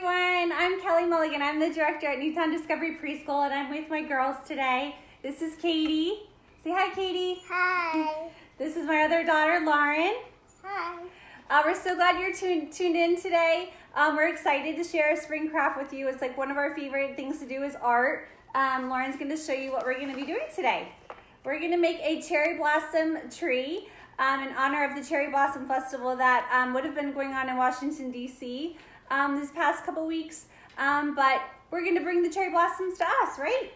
everyone. I'm Kelly Mulligan. I'm the director at Newtown Discovery Preschool, and I'm with my girls today. This is Katie. Say hi, Katie. Hi. This is my other daughter, Lauren. Hi. We're so glad you're tuned in today. We're excited to share a spring craft with you. It's like one of our favorite things to do is art. Lauren's going to show you what we're going to be doing today. We're going to make a cherry blossom tree in honor of the Cherry Blossom Festival that would have been going on in Washington, D.C. This past couple weeks. But we're going to bring the cherry blossoms to us, right?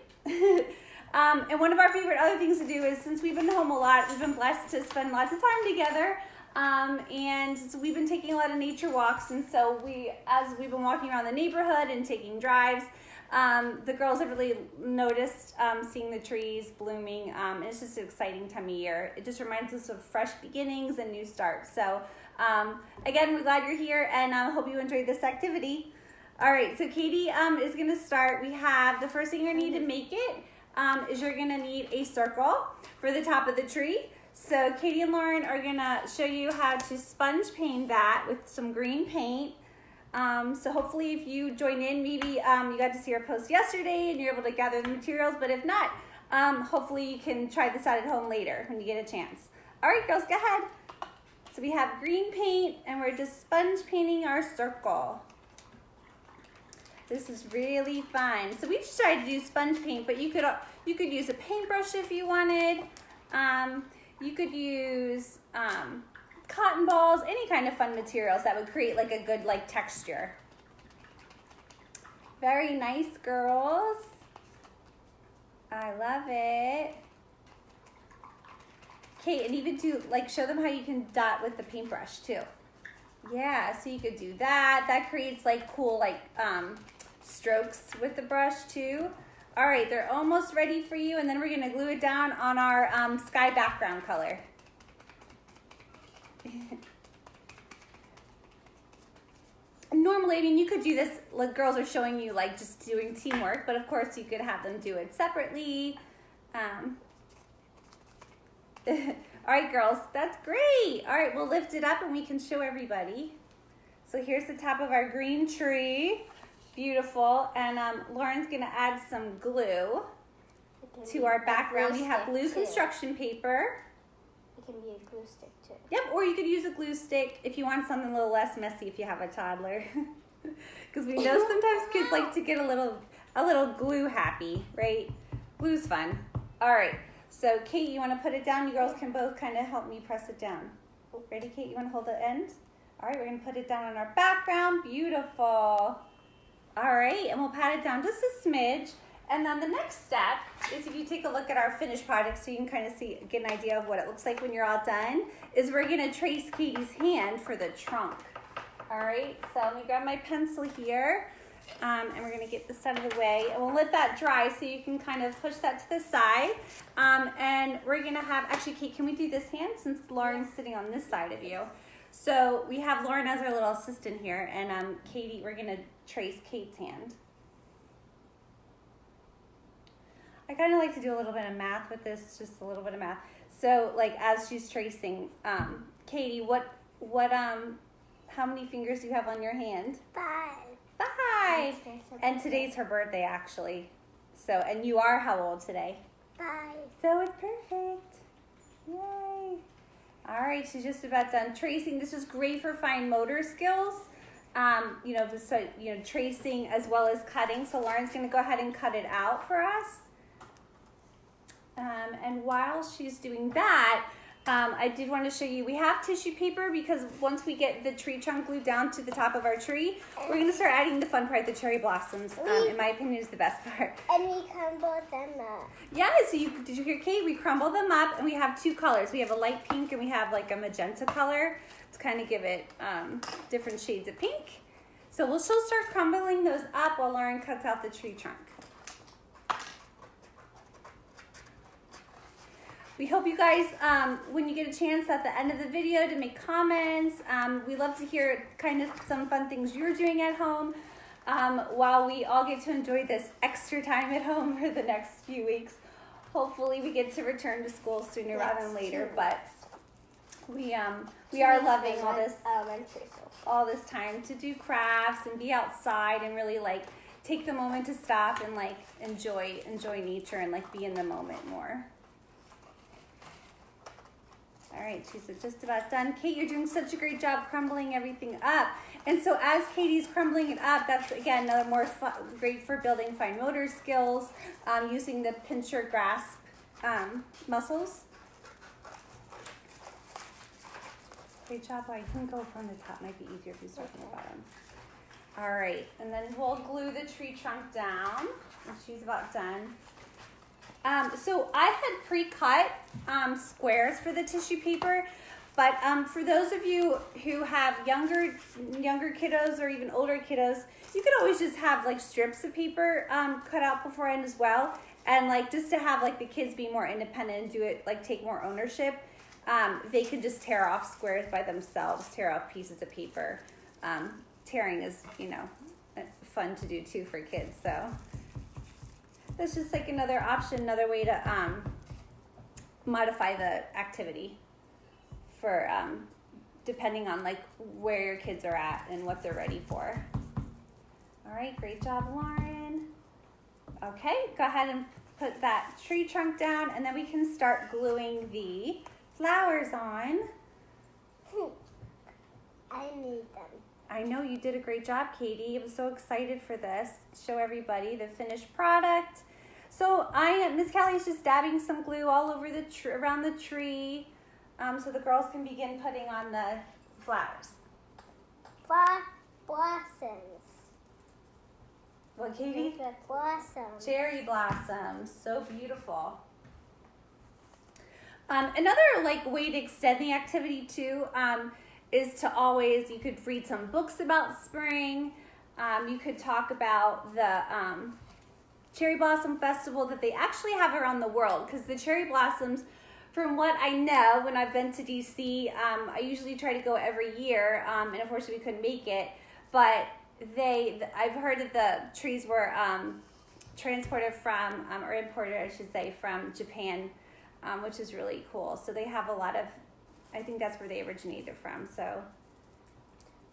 And one of our favorite other things to do is, since we've been home a lot, we've been blessed to spend lots of time together. And so we've been taking a lot of nature walks. And so as we've been walking around the neighborhood and taking drives, the girls have really noticed seeing the trees blooming. It's just an exciting time of year. It just reminds us of fresh beginnings and new starts. So again, we're glad you're here, and I hope you enjoyed this activity. All right, so Katie is going to start. We have the first thing you're going to need to make it is you're going to need a circle for the top of the tree. So Katie and Lauren are going to show you how to sponge paint that with some green paint. So hopefully if you join in, maybe you got to see our post yesterday and you're able to gather the materials, but if not, hopefully you can try this out at home later when you get a chance. All right, girls, go ahead. So we have green paint and we're just sponge painting our circle. This is really fun. So we just tried to do sponge paint, but you could use a paintbrush if you wanted. You could use cotton balls, any kind of fun materials that would create like a good texture. Very nice, girls. I love it. Okay, and even show them how you can dot with the paintbrush too. Yeah, so you could do that. That creates cool strokes with the brush too. All right, they're almost ready for you, and then we're gonna glue it down on our sky background color. Normally, I mean, you could do this, like girls are showing you just doing teamwork, but of course you could have them do it separately. All right, girls, that's great. All right, we'll lift it up and we can show everybody. So here's the top of our green tree. Beautiful. And Lauren's gonna add some glue to our background. We have blue construction paper. It can be a glue stick too. Yep, or you could use a glue stick if you want something a little less messy if you have a toddler. Because we know sometimes kids like to get a little glue happy, right? Glue's fun. All right, so Kate, you want to put it down? You girls can both kind of help me press it down. Ready, Kate? You want to hold the end? All right, we're going to put it down on our background. Beautiful. All right, and we'll pat it down just a smidge. And then the next step is, if you take a look at our finished project so you can kind of get an idea of what it looks like when you're all done, is we're going to trace Katie's hand for the trunk. All right, so let me grab my pencil here, and we're going to get this out of the way. And we'll let that dry so you can kind of push that to the side. And we're going to have, actually, Kate, can we do this hand since Lauren's sitting on this side of you? So we have Lauren as our little assistant here, and Katie, we're going to trace Kate's hand. I kind of like to do a little bit of math with this, just a little bit of math. So, as she's tracing, Katie, how many fingers do you have on your hand? 5. 5. And today's her birthday, actually. So, and you are how old today? 5. So it's perfect. Yay. All right, she's just about done tracing. This is great for fine motor skills. Tracing as well as cutting. So Lauren's going to go ahead and cut it out for us. And while she's doing that, I did want to show you, we have tissue paper because once we get the tree trunk glued down to the top of our tree, we're going to start adding the fun part, the cherry blossoms. In my opinion, is the best part. And we crumbled them up. Yeah, so did you hear Kate? We crumbled them up, and we have 2 colors. We have a light pink and we have a magenta color to kind of give it different shades of pink. So she'll start crumbling those up while Lauren cuts out the tree trunk. We hope you guys, when you get a chance at the end of the video, to make comments. We love to hear kind of some fun things you're doing at home while we all get to enjoy this extra time at home for the next few weeks. Hopefully we get to return to school sooner rather than later, but we are loving all this time to do crafts and be outside and really like take the moment to stop and like enjoy nature and like be in the moment more. All right, she's just about done. Kate, you're doing such a great job crumbling everything up. And so as Katie's crumbling it up, that's again another more great for building fine motor skills, using the pincher grasp muscles. Great job. Well, you can go from the top. Might be easier if you start from the bottom. All right, and then we'll glue the tree trunk down. And she's about done. So I had pre-cut squares for the tissue paper, but for those of you who have younger kiddos or even older kiddos, you could always just have like strips of paper cut out beforehand as well, and like just to have like the kids be more independent and do it like take more ownership. They could just tear off squares by themselves, tear off pieces of paper. Tearing is, you know, fun to do too for kids, so. That's just like another option, another way to modify the activity for depending on like where your kids are at and what they're ready for. All right, great job, Lauren. Okay, go ahead and put that tree trunk down, and then we can start gluing the flowers on. I need them. I know you did a great job, Katie. I'm so excited for this. Show everybody the finished product. So Miss Callie's just dabbing some glue all over the around the tree, so the girls can begin putting on the flowers. Blossoms. What, Katie? Blossoms. Cherry blossoms. So beautiful. Another like way to extend the activity too is to always, you could read some books about spring. You could talk about the Cherry Blossom Festival that they actually have around the world, because the cherry blossoms, from what I know, when I've been to DC, I usually try to go every year, and unfortunately we couldn't make it, but I've heard that the trees were transported from, or imported, I should say, from Japan, which is really cool. So they have a lot of, I think that's where they originated from, so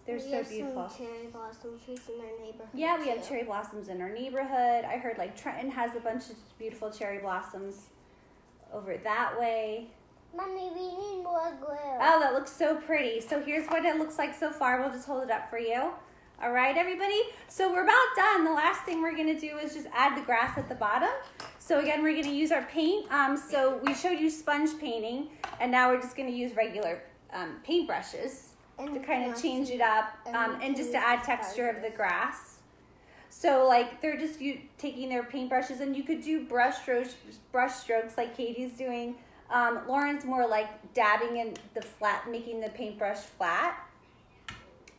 they're so beautiful. We have some cherry blossom trees in our neighborhood. Yeah, we have cherry blossoms in our neighborhood. I heard like Trenton has a bunch of beautiful cherry blossoms over that way. Mommy, we need more glue. Oh, that looks so pretty. So here's what it looks like so far. We'll just hold it up for you. All right, everybody. So we're about done. The last thing we're going to do is just add the grass at the bottom. So again, we're going to use our paint. So we showed you sponge painting, and now we're just going to use regular paint brushes to kind of change it up and just to add texture of the grass. So like they're just taking their paintbrushes, and you could do brush strokes like Katie's doing. Lauren's more like dabbing in the flat, making the paintbrush flat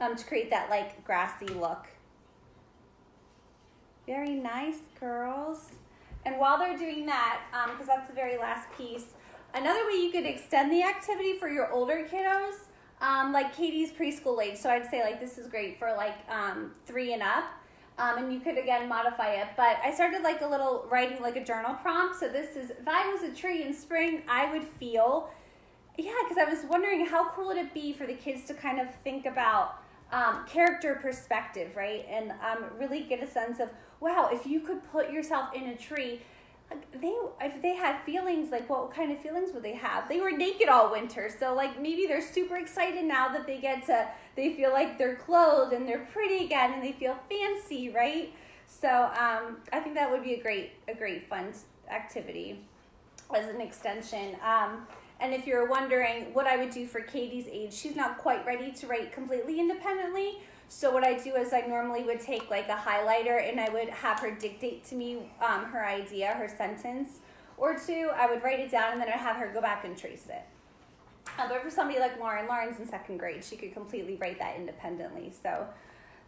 to create that like grassy look. Very nice, girls. And while they're doing that, because that's the very last piece, another way you could extend the activity for your older kiddos, like Katie's preschool age. So I'd say like this is great for like 3 and up. And you could again modify it, but I started like a little writing like a journal prompt. So this is, if I was a tree in spring, I would feel, because I was wondering how cool would it be for the kids to kind of think about character perspective, right? And really get a sense of, wow, if you could put yourself in a tree, if they had feelings, like what kind of feelings would they have? They were naked all winter, so like maybe they're super excited now that they feel like they're clothed and they're pretty again and they feel fancy, right? So I think that would be a great fun activity as an extension. And if you're wondering what I would do for Katie's age, she's not quite ready to write completely independently. So what I do is I normally would take like a highlighter and I would have her dictate to me her idea, her sentence or two. I would write it down and then I'd have her go back and trace it. But for somebody like Lauren's in 2nd grade, she could completely write that independently. So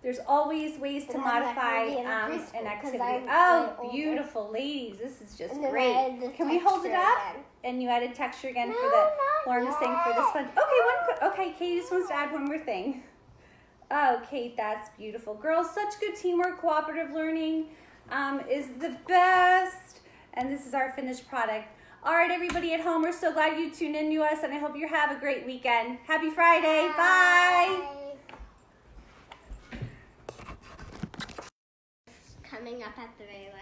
there's always ways to modify an activity. Oh, beautiful, ladies. This is just great. Can we hold it up? Again. And you added texture again for the, Lauren was saying for this one. Okay, Katie just wants to add one more thing. Oh, Kate, that's beautiful. Girls, such good teamwork, cooperative learning is the best. And this is our finished product. All right, everybody at home, we're so glad you tuned in to us, and I hope you have a great weekend. Happy Friday. Bye. Coming up at the very last.